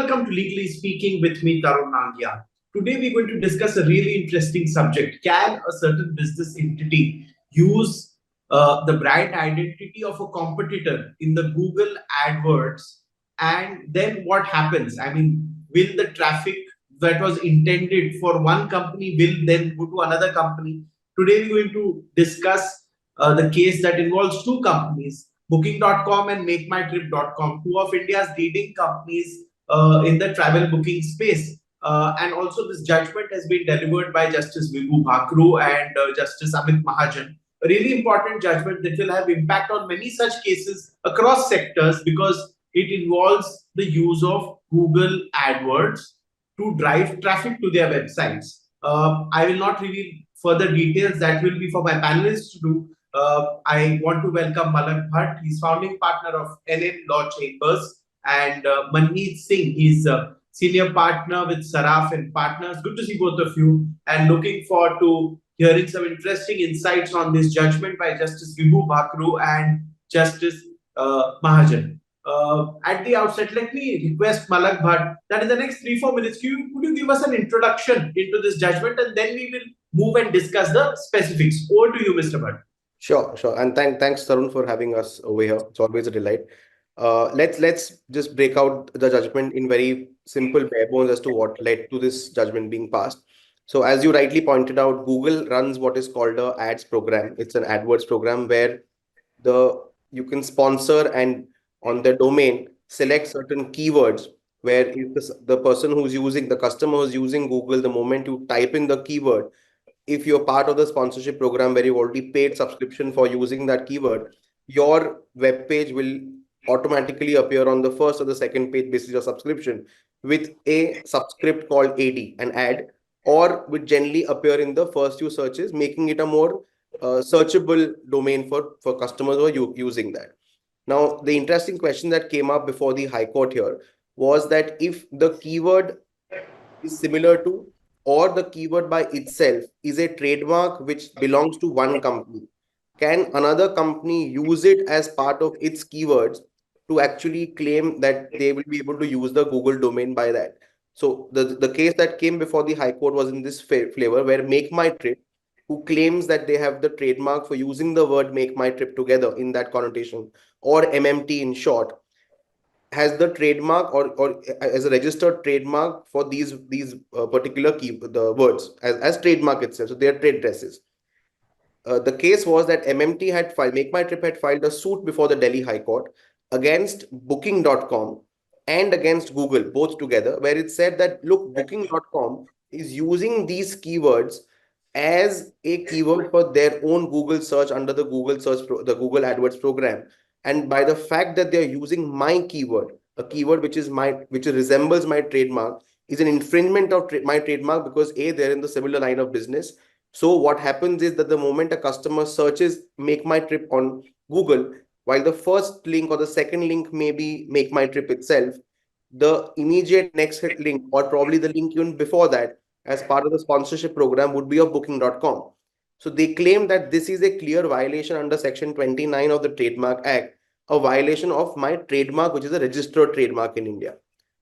welcome to Legally Speaking with me, Tarun Nangia. Today we're going to discuss a really interesting subject. Can a certain business entity use the brand identity of a competitor in the Google Adwords? And then what happens? I mean, will the traffic that was intended for one company will then go to another company? Today we're going to discuss the case that involves two companies, Booking.com and MakeMyTrip.com, two of India's leading companies in the travel booking space. And also, this judgment has been delivered by Justice Vibhu Bhakru and Justice Amit Mahajan. A really important judgment that will have impact on many such cases across sectors because it involves the use of Google AdWords to drive traffic to their websites. I will not reveal further details. That will be for my panelists to do. I want to welcome Malak Bhatt. He's founding partner of NM Law Chambers, and Manmeet Singh. He's a senior partner with Saraf and Partners. Good to see both of you, and looking forward to hearing some interesting insights on this judgment by Justice Vibhu Bhakru and Justice Mahajan. At the outset, let me request Malak Bhatt that in the next 3-4 minutes, could you give us an introduction into this judgment, and then we will move and discuss the specifics. Over to you, Mr. Bhatt. Sure. And thanks, Tarun, for having us over here. It's always a delight. Let's just break out the judgment in very simple bare bones as to what led to this judgment being passed. So as you rightly pointed out, Google runs what is called a ads program. It's an AdWords program where you can sponsor and on the domain select certain keywords where if the person who's using, the customer who's using Google, the moment you type in the keyword, if you're part of the sponsorship program where you've already paid subscription for using that keyword, your web page will automatically appear on the first or the second page basis of subscription with a subscript called an ad, or would generally appear in the first few searches, making it a more searchable domain for customers who are using that. Now, the interesting question that came up before the High Court here was that if the keyword is similar to, or the keyword by itself is a trademark which belongs to one company, can another company use it as part of its keywords to actually claim that they will be able to use the Google domain by that? So the case that came before the High Court was in this flavor where Make My Trip, who claims that they have the trademark for using the word Make My Trip together in that connotation, or MMT in short, has the trademark or as a registered trademark for these particular the words as trademark itself. So they are trade dresses. The case was that MMT had filed, Make My Trip had filed a suit before the Delhi High Court against Booking.com and against Google, both together, where it said that, look, Booking.com is using these keywords as a keyword for their own Google search under the Google search, the Google AdWords program. And by the fact that they're using my keyword, a keyword which resembles my trademark, is an infringement of my trademark because they're in the similar line of business. So what happens is that the moment a customer searches Make My Trip on Google, while the first link or the second link may be Make My Trip itself, the immediate next link, or probably the link even before that, as part of the sponsorship program, would be of Booking.com. So they claim that this is a clear violation under Section 29 of the Trademark Act, a violation of my trademark, which is a registered trademark in India.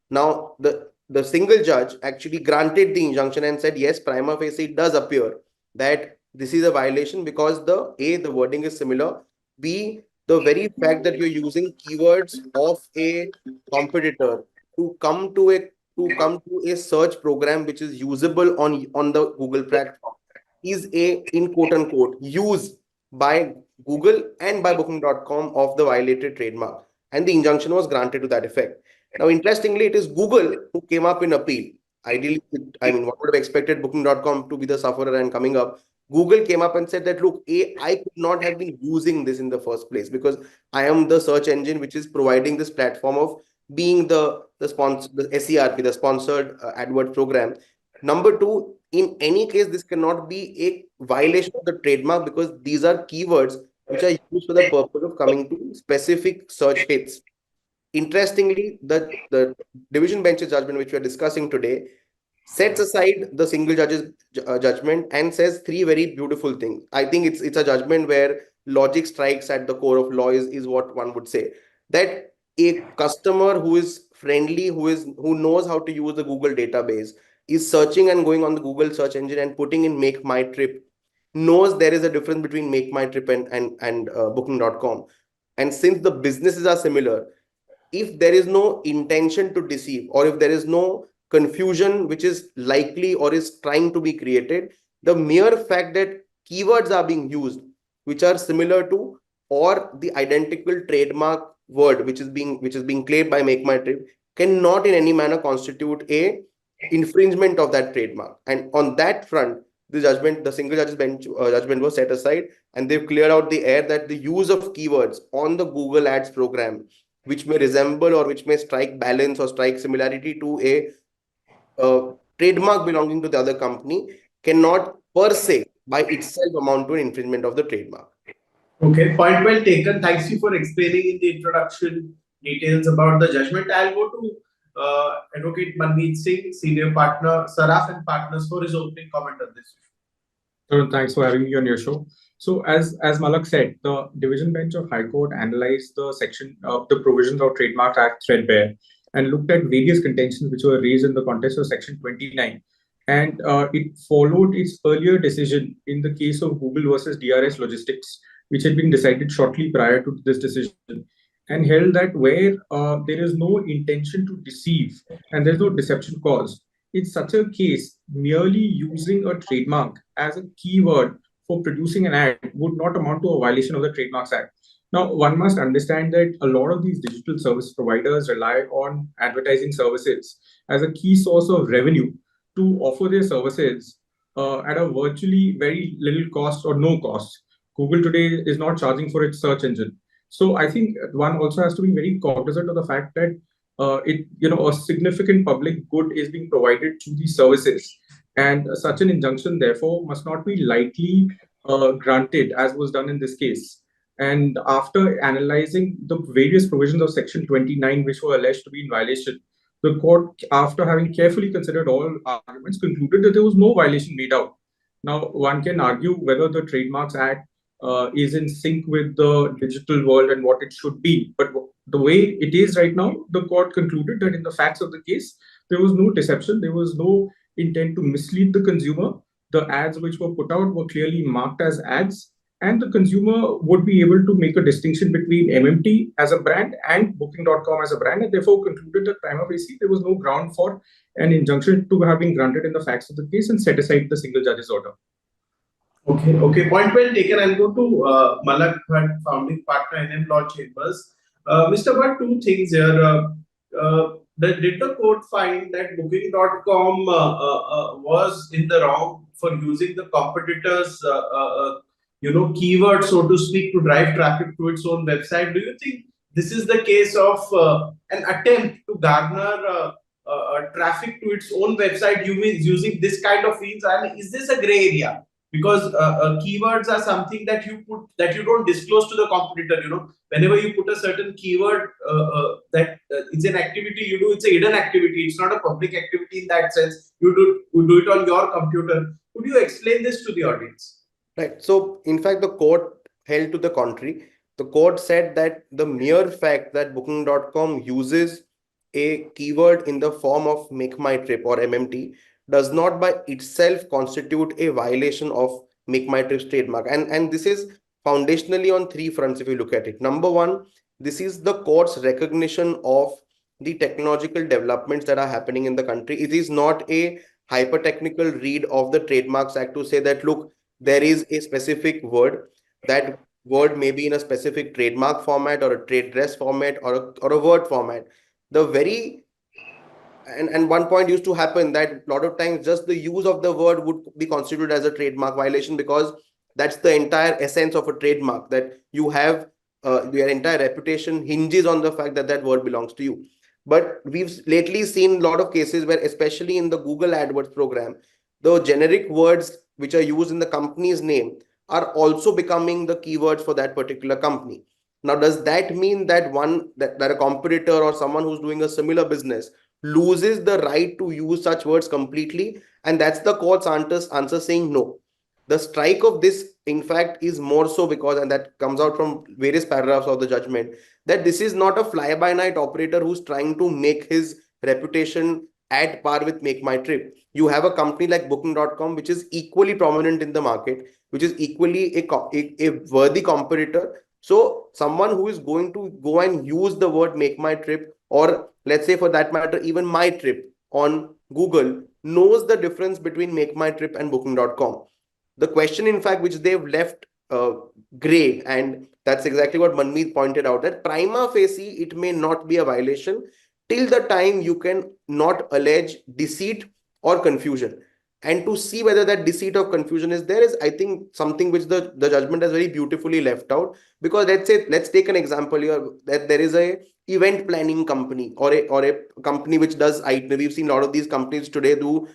Now, the single judge actually granted the injunction and said, yes, prima facie, it does appear that this is a violation because the wording is similar. B, the very fact that you're using keywords of a competitor to come to a search program which is usable on the Google platform is in quote unquote use by Google and by Booking.com of the violated trademark, and the injunction was granted to that effect. Now, interestingly, it is Google who came up in appeal. Ideally, one would have expected Booking.com to be the sufferer and coming up. Google came up and said that, look, I could not have been using this in the first place because I am the search engine which is providing this platform of being the sponsor, the SERP, the sponsored advert program. Number two, in any case, this cannot be a violation of the trademark because these are keywords which are used for the purpose of coming to specific search hits. Interestingly, the division bench's judgment, which we are discussing today, sets aside the single judge's judgment and says three very beautiful things. I think it's a judgment where logic strikes at the core of law is what one would say. That a customer who is friendly, who knows how to use the Google database, is searching and going on the Google search engine and putting in make my trip, knows there is a difference between make my trip and booking.com. And since the businesses are similar, if there is no intention to deceive, or if there is no confusion which is likely or is trying to be created, the mere fact that keywords are being used which are similar to, or the identical trademark word which is being claimed by make my trip, cannot in any manner constitute a infringement of that trademark. And on that front, the single judge's bench judgment was set aside, and they've cleared out the air that the use of keywords on the Google Ads program, which may resemble or which may strike balance or strike similarity to a trademark belonging to the other company, cannot per se by itself amount to an infringement of the trademark. Okay, point well taken. Thanks you for explaining in the introduction details about the judgment. I'll go to Advocate Manmeet Singh, Senior Partner, Saraf and Partners, for his opening comment on this. So thanks for having me on your show. So as Malak said, the division bench of High Court analyzed the section of the provisions of Trademark Act threadbare and looked at various contentions which were raised in the context of Section 29. And it followed its earlier decision in the case of Google versus DRS Logistics, which had been decided shortly prior to this decision, and held that where there is no intention to deceive and there's no deception caused, in such a case, merely using a trademark as a keyword for producing an ad would not amount to a violation of the Trademarks Act. Now, one must understand that a lot of these digital service providers rely on advertising services as a key source of revenue to offer their services at a virtually very little cost or no cost. Google today is not charging for its search engine. So I think one also has to be very cognizant of the fact that a significant public good is being provided through these services, and such an injunction therefore must not be lightly granted, as was done in this case. And after analyzing the various provisions of Section 29 which were alleged to be in violation, the court, after having carefully considered all arguments, concluded that there was no violation made out. Now, one can argue whether the Trademarks Act is in sync with the digital world and what it should be. But the way it is right now, the court concluded that in the facts of the case, there was no deception, there was no intent to mislead the consumer. The ads which were put out were clearly marked as ads, and the consumer would be able to make a distinction between MMT as a brand and Booking.com as a brand, and therefore concluded that prima facie there was no ground for an injunction to have been granted in the facts of the case, and set aside the single judge's order. Okay. Point well taken. I'll go to Malak Bhatt, founding partner, NM Law Chambers. Mr. Bhatt, two things here. Did the court find that Booking.com was in the wrong for using the competitors' keyword, so to speak, to drive traffic to its own website? Do you think this is the case of an attempt to garner traffic to its own website using this kind of means? And is this a gray area? Because keywords are something that you don't disclose to the competitor. Whenever you put a certain keyword, that it's an activity you do, it's a hidden activity, it's not a public activity in that sense. You do it on your computer. Could you explain this to the audience? Right. So, in fact, the court held to the contrary. The court said that the mere fact that Booking.com uses a keyword in the form of Make My Trip or MMT does not by itself constitute a violation of Make My Trip's trademark. And this is foundationally on three fronts if you look at it. Number one, this is the court's recognition of the technological developments that are happening in the country. It is not a hyper-technical read of the Trademarks Act to say that, look, there is a specific word. That word may be in a specific trademark format or a trade dress format or a word format. And one point used to happen that a lot of times just the use of the word would be considered as a trademark violation, because that's the entire essence of a trademark, that you have your entire reputation hinges on the fact that that word belongs to you. But we've lately seen a lot of cases where, especially in the Google Adwords program, the generic words which are used in the company's name are also becoming the keywords for that particular company. Now, does that mean that that a competitor or someone who's doing a similar business loses the right to use such words completely? And that's the court's answer saying no. The strike of this, in fact, is more so because, and that comes out from various paragraphs of the judgment, that this is not a fly by night operator who's trying to make his reputation at par with Make My Trip. You have a company like booking.com, which is equally prominent in the market, which is equally a worthy competitor. So someone who is going to go and use the word Make My Trip, or let's say for that matter even My Trip on Google, knows the difference between Make My Trip and booking.com. The question, in fact, which they've left gray, and that's exactly what Manmeet pointed out, that prima facie it may not be a violation till the time you can not allege deceit or confusion. And to see whether that deceit or confusion is there is, I think, something which the judgment has very beautifully left out. Because let's take an example here, that there is a event planning company, or a company which does itinerary. We've seen a lot of these companies today do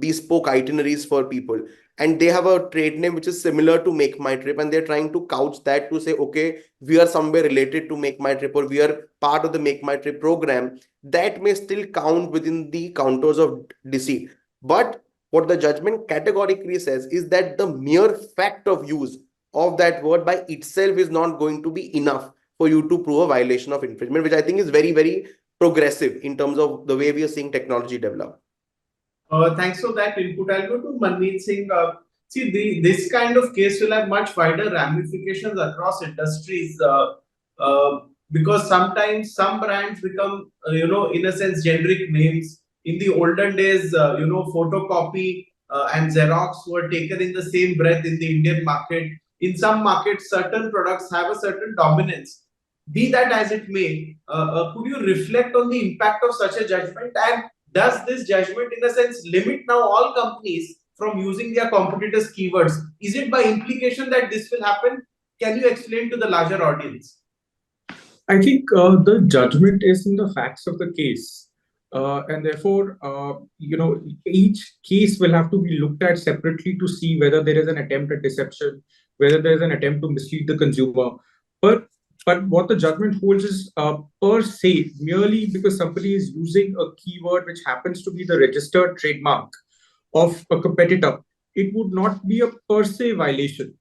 bespoke itineraries for people, and they have a trade name which is similar to Make My Trip, and they're trying to couch that to say, okay, we are somewhere related to Make My Trip, or we are part of the Make My Trip program. That may still count within the counters of deceit. But what the judgment categorically says is that the mere fact of use of that word by itself is not going to be enough for you to prove a violation of infringement, which I think is very, very progressive in terms of the way we are seeing technology develop. Thanks for that input. I'll go to Manmeet Singh. See, this kind of case will have much wider ramifications across industries, because sometimes some brands become, in a sense, generic names. In the olden days, photocopy and Xerox were taken in the same breath in the Indian market. In some markets, certain products have a certain dominance. Be that as it may, could you reflect on the impact of such a judgment? And does this judgment, in a sense, limit now all companies from using their competitors' keywords? Is it by implication that this will happen? Can you explain to the larger audience? I think the judgment is in the facts of the case. And therefore, each case will have to be looked at separately to see whether there is an attempt at deception, whether there is an attempt to mislead the consumer. But but what the judgment holds is, per se, merely because somebody is using a keyword which happens to be the registered trademark of a competitor, it would not be a per se violation.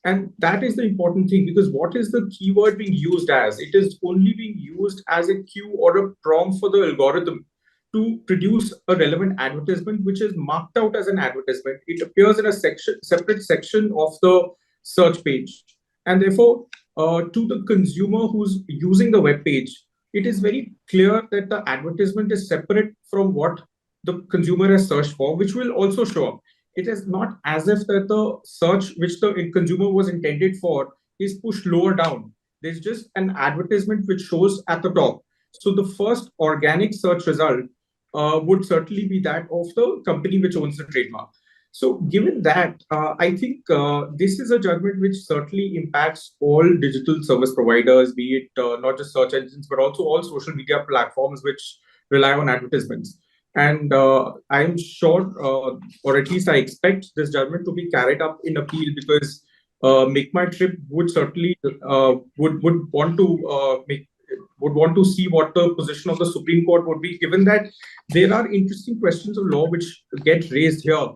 And that is the important thing, because what is the keyword being used as? It is only being used as a cue or a prompt for the algorithm to produce a relevant advertisement, which is marked out as an advertisement. It appears in a separate section of the search page. And therefore, to the consumer who's using the web page, it is very clear that the advertisement is separate from what the consumer has searched for, which will also show up. It is not as if that the search which the consumer was intended for is pushed lower down. There's just an advertisement which shows at the top. So the first organic search result would certainly be that of the company which owns the trademark. So given that, I think this is a judgment which certainly impacts all digital service providers, be it not just search engines, but also all social media platforms which rely on advertisements. And I'm sure, or at least I expect this judgment to be carried up in appeal, because Make My Trip would certainly would want to see what the position of the Supreme Court would be, given that there are interesting questions of law which get raised here.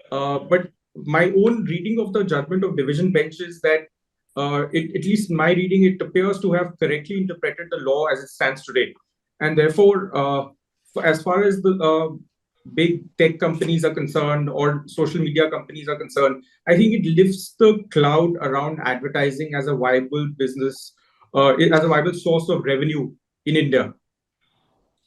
But my own reading of the judgment of division bench is that, at least in my reading, it appears to have correctly interpreted the law as it stands today. And therefore, as far as the big tech companies are concerned, or social media companies are concerned, I think it lifts the cloud around advertising as a viable business, as a viable source of revenue in India.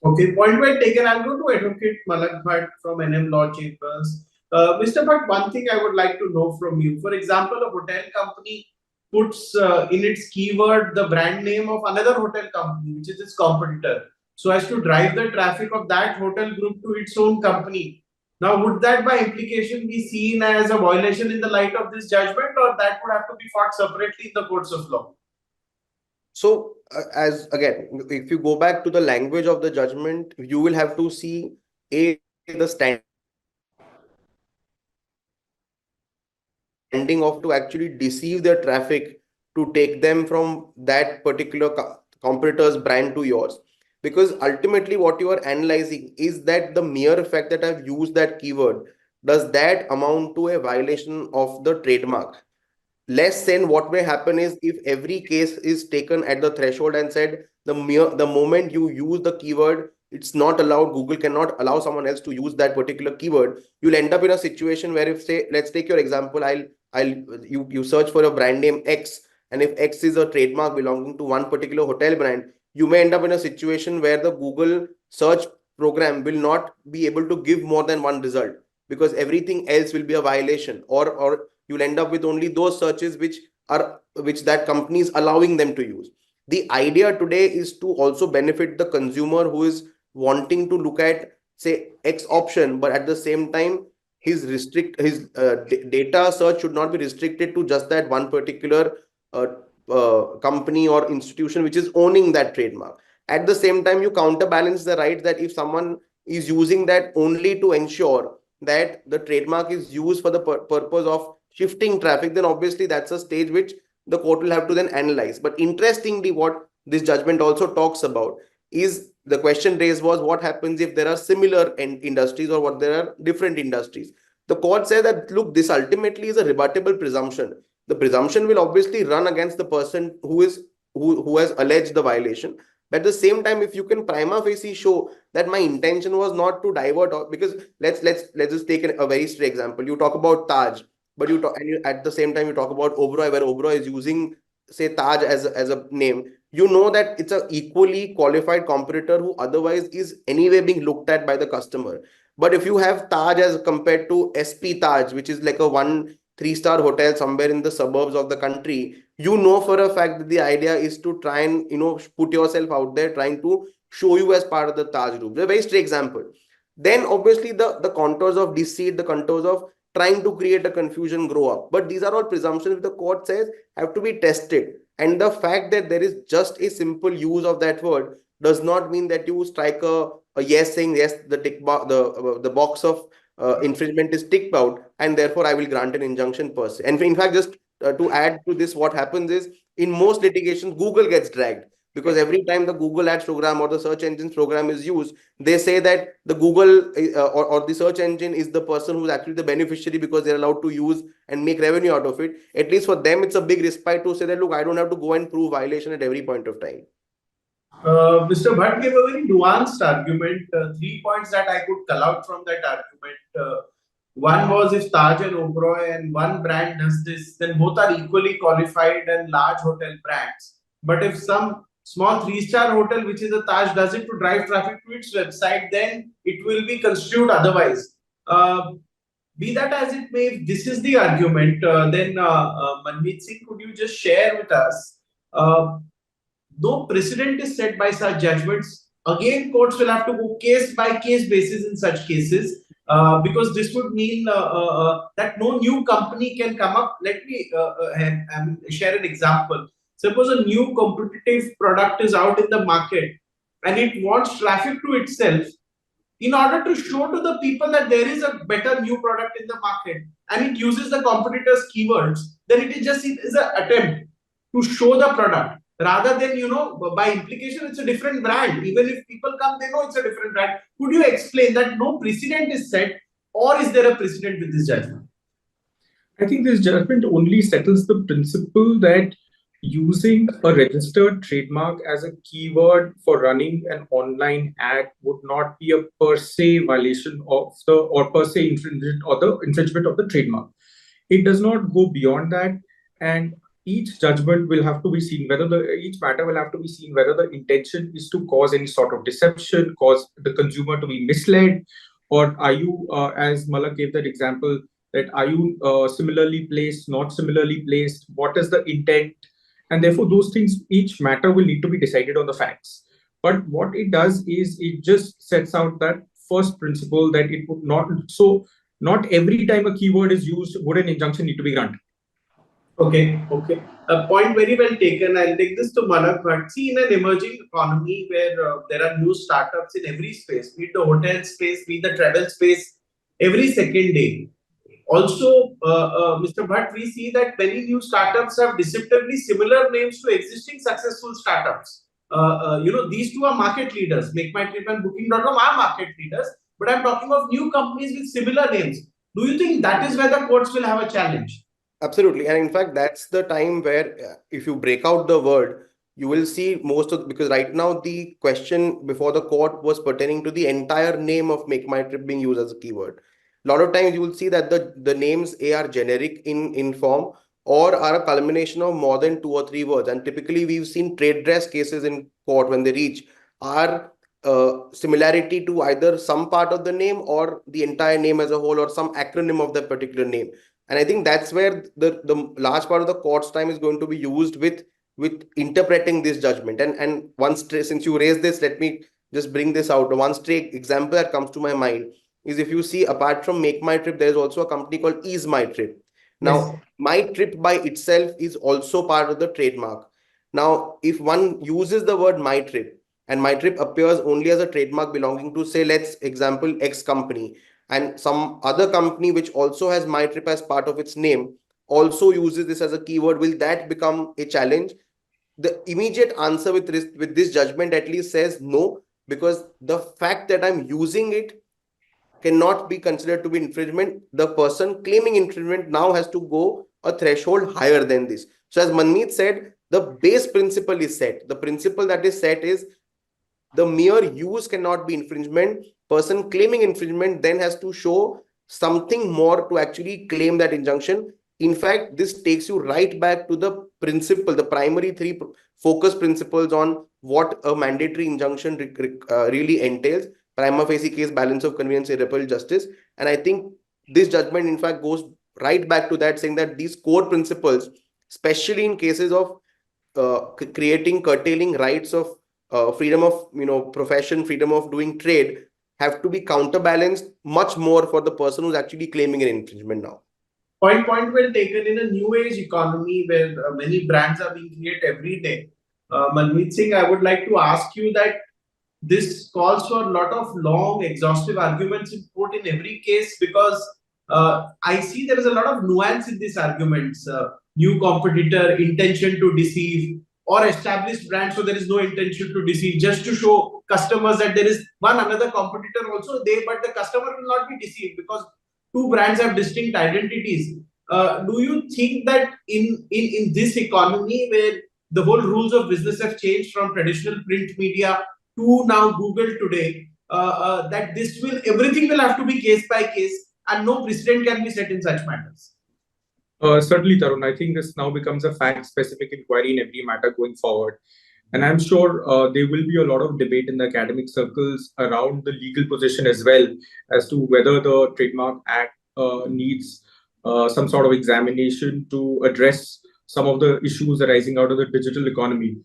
Okay, point well taken. I'll go to Advocate Malak Bhatt from NM Law Chambers. Mr. Bhatt, one thing I would like to know from you. For example, a hotel company puts in its keyword the brand name of another hotel company, which is its competitor, so as to drive the traffic of that hotel group to its own company. Now, would that by implication be seen as a violation in the light of this judgment, or that would have to be fought separately in the courts of law? So, as again, if you go back to the language of the judgment, you will have to see the standing of to actually deceive their traffic to take them from that particular competitor's brand to yours. Because ultimately, what you are analyzing is that the mere fact that I've used that keyword does that amount to a violation of the trademark? Less than what may happen is if every case is taken at the threshold and said the moment you use the keyword, it's not allowed, Google cannot allow someone else to use that particular keyword. You'll end up in a situation where, if, say, let's take your example, I'll you search for a brand name X, and if X is a trademark belonging to one particular hotel brand, you may end up in a situation where the Google search program will not be able to give more than one result, because everything else will be a violation, or you'll end up with only those searches which that company is allowing them to use. The idea today is to also benefit the consumer who is wanting to look at, say, X option, but at the same time his data search should not be restricted to just that one particular uh, company or institution which is owning that trademark. At the same time, you counterbalance the right that if someone is using that only to ensure that the trademark is used for the purpose of shifting traffic, then obviously that's a stage which the court will have to then analyze. But interestingly, what this judgment also talks about is, the question raised was, what happens if there are similar industries, or what there are different industries? The court said that, look, this ultimately is a rebuttable presumption. The presumption will obviously run against the person who has alleged the violation. But at the same time, if you can prima facie show that my intention was not to divert, because let's just take a very straight example. You talk about Taj, but at the same time you talk about Oberoi, where Oberoi is using, say, Taj as a name. You know that it's a equally qualified competitor who otherwise is anyway being looked at by the customer. But if you have Taj as compared to SP Taj, which is like a 1 3-star hotel somewhere in the suburbs of the country, you know for a fact that the idea is to try and put yourself out there, trying to show you as part of the Taj group. A very straight example. Then obviously the contours of deceit, the contours of trying to create a confusion grow up. But these are all presumptions the court says have to be tested. And the fact that there is just a simple use of that word does not mean that you strike a yes, saying yes, the box of infringement is ticked out, and therefore I will grant an injunction per se. And in fact, just to add to this, what happens is, in most litigations, Google gets dragged, because every time the Google Ads program or the search engines program is used, they say that the Google or the search engine is the person who's actually the beneficiary, because they're allowed to use and make revenue out of it. At least for them, it's a big respite to say that, look, I don't have to go and prove violation at every point of time. Mr. Bhatt gave a very nuanced argument. 3 points that I could cull out from that argument. One was, if Taj and Oberoi and one brand does this, then both are equally qualified and large hotel brands. But if some small 3-star hotel, which is a Taj, does it to drive traffic to its website, then it will be construed otherwise. Be that as it may, if this is the argument, then Manmeet Singh, could you just share with us, though precedent is set by such judgments, again courts will have to go case by case basis in such cases, because this would mean that no new company can come up. Let me share an example. Suppose a new competitive product is out in the market and it wants traffic to itself. In order to show to the people that there is a better new product in the market, and it uses the competitor's keywords, then it is an attempt to show the product, rather than, by implication, it's a different brand. Even if people come, they know it's a different brand. Could you explain that no precedent is set, or is there a precedent with this judgment? I think this judgment only settles the principle that using a registered trademark as a keyword for running an online ad would not be a per se violation of or per se infringement or the infringement of the trademark. It does not go beyond that, and each judgment will have to be seen each matter will have to be seen whether the intention is to cause any sort of deception, cause the consumer to be misled, or are you, as Malak gave that example, that are you similarly placed, not similarly placed, what is the intent, and therefore those things, each matter will need to be decided on the facts. But what it does is it just sets out that first principle that it would not, so not every time a keyword is used would an injunction need to be granted. Okay. A point very well taken. I'll take this to Malak. But see, in an emerging economy where there are new startups in every space, be it the hotel space, be it the travel space, every second day. Also, Mr. Bhatt, we see that many new startups have deceptively similar names to existing successful startups. These two are market leaders. Make My Trip and Booking.com are market leaders, but I'm talking of new companies with similar names. Do you think that is where the courts will have a challenge? Absolutely. And in fact, that's the time where if you break out the word, you will see most of, because right now the question before the court was pertaining to the entire name of Make My Trip being used as a keyword. A lot of times you will see that the names A are generic in form or are a culmination of more than two or three words. And typically we've seen trade dress cases in court when they reach are similarity to either some part of the name or the entire name as a whole or some acronym of that particular name. And I think that's where the large part of the court's time is going to be used with interpreting this judgment. And since you raised this, let me just bring this out. One straight example that comes to my mind is, if you see, apart from Make My Trip, there is also a company called Ease My Trip. Yes. Now, My Trip by itself is also part of the trademark. Now, if one uses the word My Trip and My Trip appears only as a trademark belonging to, say, let's example X company, and some other company which also has My Trip as part of its name also uses this as a keyword, will that become a challenge? The immediate answer with this judgment at least says no, because the fact that I'm using it cannot be considered to be infringement. The person claiming infringement now has to go a threshold higher than this. So as Manmeet said, the base principle is set. The principle that is set is the mere use cannot be infringement. Person claiming infringement then has to show something more to actually claim that injunction. In fact, this takes you right back to the principle, the primary three focus principles on what a mandatory injunction really entails: prima facie case, balance of convenience, irreparable justice. And I think this judgment in fact goes right back to that, saying that these core principles, especially in cases of creating curtailing rights of freedom of profession, freedom of doing trade, have to be counterbalanced much more for the person who's actually claiming an infringement now. Point well taken. In a new age economy where many brands are being created every day, Manmeet Singh, I would like to ask you that this calls for a lot of long, exhaustive arguments in court in every case, because I see there is a lot of nuance in these arguments. New competitor, intention to deceive, or established brand, so there is no intention to deceive, just to show customers that there is one another competitor also there, but the customer will not be deceived because two brands have distinct identities. Do you think that in this economy where the whole rules of business have changed from traditional print media to now Google today, that this will everything will have to be case by case and no precedent can be set in such matters? Certainly, Tarun. I think this now becomes a fact-specific inquiry in every matter going forward. And I'm sure there will be a lot of debate in the academic circles around the legal position as well, as to whether the Trademark Act needs some sort of examination to address some of the issues arising out of the digital economy.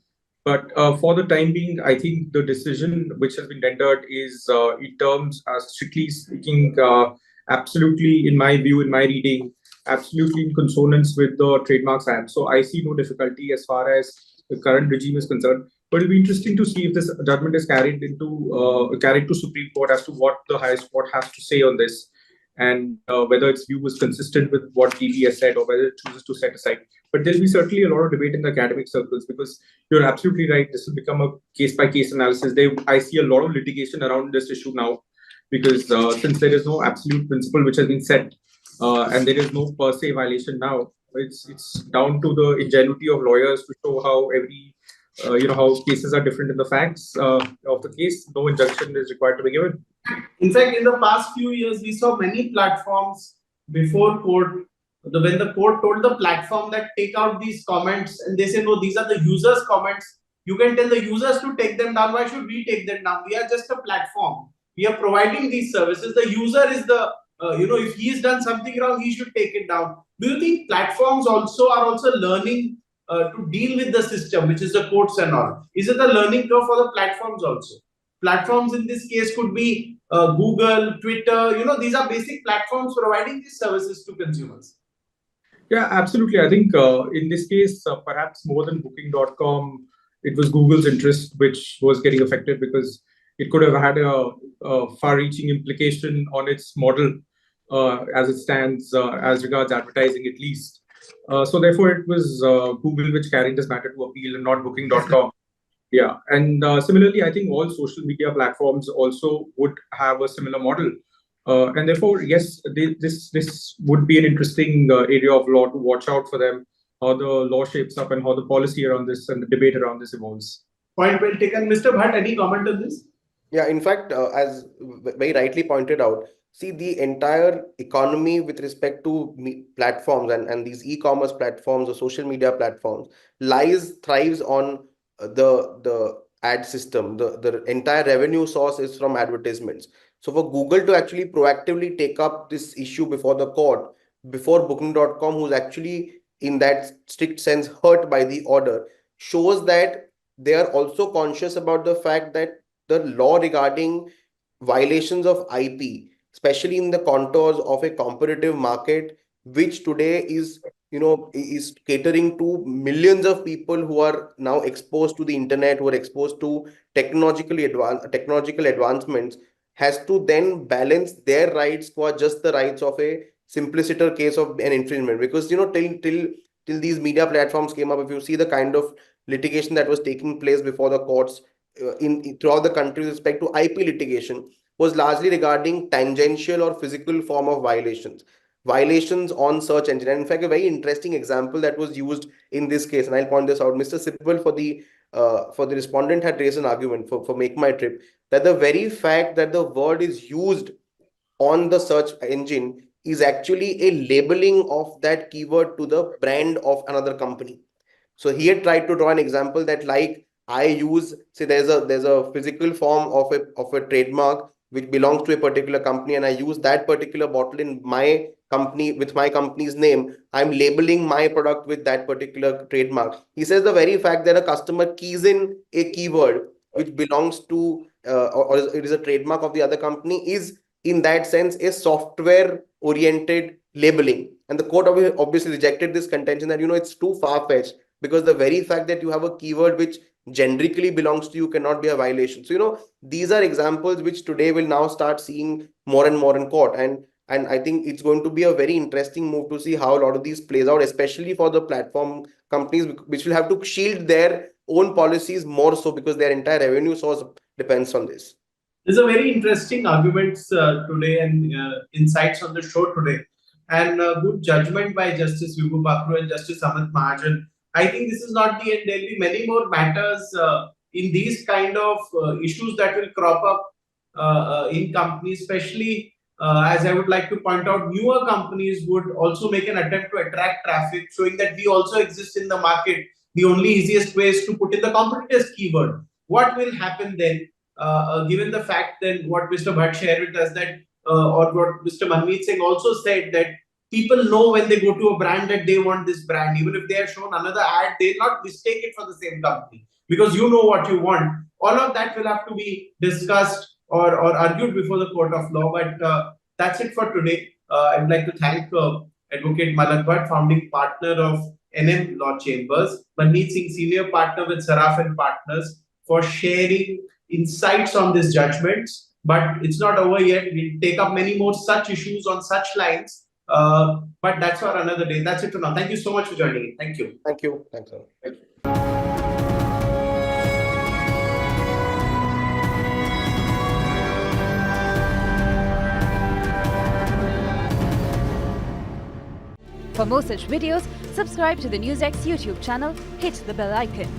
But for the time being, I think the decision which has been rendered is, in terms, strictly speaking, absolutely, in my view, in my reading, absolutely in consonance with the Trademarks Act. So I see no difficulty as far as the current regime is concerned. But it'll be interesting to see if this judgment is carried to Supreme Court as to what the highest court has to say on this, and whether its view is consistent with what DB has said or whether it chooses to set aside. But there'll be certainly a lot of debate in the academic circles, because you're absolutely right. This will become a case-by-case analysis. I see a lot of litigation around this issue now, because since there is no absolute principle which has been set, and there is no per se violation now, it's down to the ingenuity of lawyers to show how how cases are different in the facts of the case. No injunction is required to be given. In fact, in the past few years, we saw many platforms before court. When the court told the platform that take out these comments, and they say, no, these are the users' comments, you can tell the users to take them down. Why should we take them down? We are just a platform. We are providing these services. The user is if he's done something wrong, he should take it down. Do you think platforms are also learning to deal with the system, which is the courts and all? Is it a learning curve for the platforms also? Platforms in this case could be Google, Twitter. These are basic platforms providing these services to consumers. Yeah, absolutely. I think in this case, perhaps more than Booking.com, it was Google's interest which was getting affected, because it could have had a far-reaching implication on its model as it stands, as regards advertising at least. So therefore, it was Google which carried this matter to appeal and not Booking.com. Yeah, and similarly, I think all social media platforms also would have a similar model, And therefore, yes, this would be an interesting area of law to watch out for them, how the law shapes up and how the policy around this and the debate around this evolves. Point well taken. Mr. Bhatt, any comment on this? Yeah, in fact, as very rightly pointed out, see the entire economy with respect to platforms and these e-commerce platforms or social media platforms thrives on the ad system. The entire revenue source is from advertisements. So for Google to actually proactively take up this issue before the court, before Booking.com, who's actually in that strict sense hurt by the order, shows that they are also conscious about the fact that the law regarding violations of IP, especially in the contours of a competitive market, which today is catering to millions of people who are now exposed to the internet, who are exposed to technological advancements, has to then balance their rights for just the rights of a simpliciter case of an infringement. Because till these media platforms came up, if you see the kind of litigation that was taking place before the courts in throughout the country with respect to IP litigation was largely regarding tangential or physical form of violations on search engine. And in fact, a very interesting example that was used in this case, and I'll point this out, Mr. Sibwal for the respondent had raised an argument for Make My Trip, that the very fact that the word is used on the search engine is actually a labeling of that keyword to the brand of another company. So he had tried to draw an example that, like, I use, say there's a physical form of a trademark which belongs to a particular company, and I use that particular bottle in my company with my company's name. I'm labeling my product with that particular trademark. He says the very fact that a customer keys in a keyword which belongs to or it is a trademark of the other company is in that sense a software oriented labeling. And the court obviously rejected this contention that it's too far fetched, because the very fact that you have a keyword which generically belongs to you cannot be a violation. So these are examples which today will now start seeing more and more in court, and I think it's going to be a very interesting move to see how a lot of these plays out, especially for the platform companies, which will have to shield their own policies more so, because their entire revenue source depends on this. There's a very interesting arguments today and insights on the show today, and good judgment by Justice Vibhu Bakru and Justice Amit Mahajan. I think this is not the end. There'll be many more matters in these kind of issues that will crop up in companies, especially as I would like to point out, newer companies would also make an attempt to attract traffic, showing that we also exist in the market. The only easiest way is to put in the competitor's keyword. What will happen then? Given the fact that what Mr. Bhatt shared with us, that or what Mr. Manmeet Singh also said, that people know when they go to a brand that they want this brand. Even if they are shown another ad, they'll not mistake it for the same company, because you know what you want. All of that will have to be discussed or argued before the court of law. But that's it for today. I'd like to thank Advocate Malak Bhatt, founding partner of NM Law Chambers, Manmeet Singh, senior partner with Saraf and Partners, for sharing insights on these judgments. But it's not over yet. We'll take up many more such issues on such lines. But that's for another day. That's it for now. Thank you so much for joining. Thank you. Thank you. Thanks, sir. Thank you. For more such videos, subscribe to the NewsX YouTube channel, hit the bell icon.